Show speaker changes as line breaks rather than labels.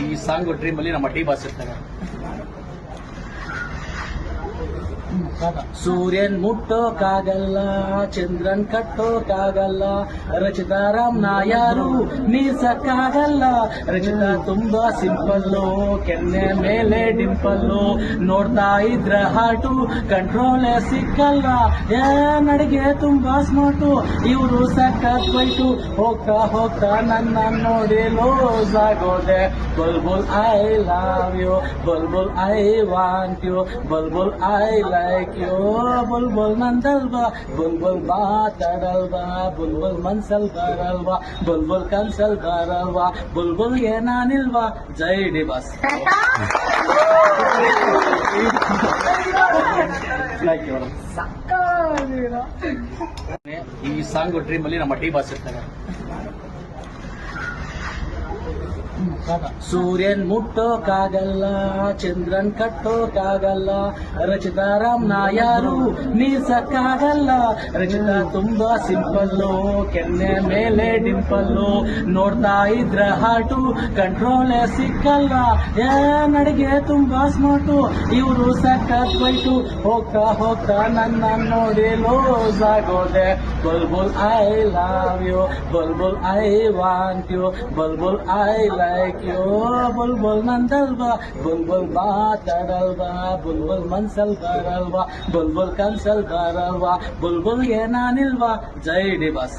ಈ song dream ಅಲ್ಲಿ ನಮ್ಮ ಡಿ ಬಾಸ್ ಇರ್ತಾರೆ. ಸೂರ್ಯನ್ ಮುಟ್ಟೋಕಾಗಲ್ಲ, ಚಂದ್ರನ್ ಕಟ್ಟೋಕಾಗಲ್ಲ, ರಚಿತಾ ರಾಮ್ನ ಯಾರು ನೀಸಕ್ಕಾಗಲ್ಲ. ರಚಿತಾ ತುಂಬಾ ಸಿಂಪಲ್ಲು, ಕೆನ್ನೆ ಮೇಲೆ ಡಿಂಪಲ್ಲು, ನೋಡ್ತಾ ಇದ್ರ ಹಾಟು ಕಂಟ್ರೋಲೇ ಸಿಕ್ಕಲ್ಲ. ನಡಿಗೆ ತುಂಬಾ ಸ್ಮಾರ್ಟು, ಇವರು ಸಕ್ಕತ್ ಬೈಟು. ಹೋಗ್ತಾ ಹೋಗ್ತಾ ನನ್ನ ನೋಡಿ ಲೋಸ್ ಆಗೋದೆ. Bulbul I love you, Bulbul I want you, Bulbul I like you. Bulbul ನಂದಲ್ವಾ, ಬುಲ್ಬುಲ್ ಮಾತಾಡಲ್ವಾ, ಬುಲ್ಬುಲ್ ಮನ್ಸಲ್ ಬರಲ್ವಾ, ಬುಲ್ಬುಲ್ ಕನ್ಸಲ್ ಬರಲ್ವಾ, ಬುಲ್ಬುಲ್ಗೆ ನಾನಿಲ್ವಾ. ಜೈ ಡಿ ಬಾಸ್. ಈ ಸಾಂಗ್ ಡ್ರೀಮ್ ಅಲ್ಲಿ ನಮ್ಮ ಡಿ ಬಾಸ್ ಇರ್ತಾರೆ. ಸೂರ್ಯನ್ ಮುಟ್ಟೋಕಾಗಲ್ಲ, ಚಂದ್ರನ್ ಕಟ್ಟೋಕಾಗಲ್ಲ, ರಚಿತಾ ರಾಮ್ನ ಯಾರು ನೀಸಕ್ಕಾಗಲ್ಲ. ರಚಿತಾ ತುಂಬಾ ಸಿಂಪಲ್ಲು, ಕೆನ್ನೆ ಮೇಲೆ ಡಿಂಪಲ್ಲು, ನೋಡ್ತಾ ಇದ್ರ ಹಾಟು ಕಂಟ್ರೋಲೇ ಸಿಕ್ಕಲ್ಲ. ನಡಿಗೆ ತುಂಬಾ ಸ್ಮಾರ್ಟು, ಇವರು ಸಕ್ಕತ್ ಬೈಟು. ಹೋಗ್ತಾ ಹೋಗ್ತಾ ನನ್ನ ನೋಡಿ ಲೋಸ್ ಆಗೋದೆ. Bulbul I love you, Bulbul I want you, Bulbul I like you. Bulbul ನಂದಲ್ವಾ, ಬುಲ್ಬುಲ್ ಮಾತಾಡಲ್ವಾ, ಬುಲ್ಬುಲ್ ಮನ್ಸಲ್ ಬರಲ್ವಾ, ಬುಲ್ಬುಲ್ ಕನ್ಸಲ್ ಬರಲ್ವಾ, ಬುಲ್ಬುಲ್ಗೆ ನಾನಿಲ್ವಾ. ಜೈ ಡಿ ಬಾಸ್.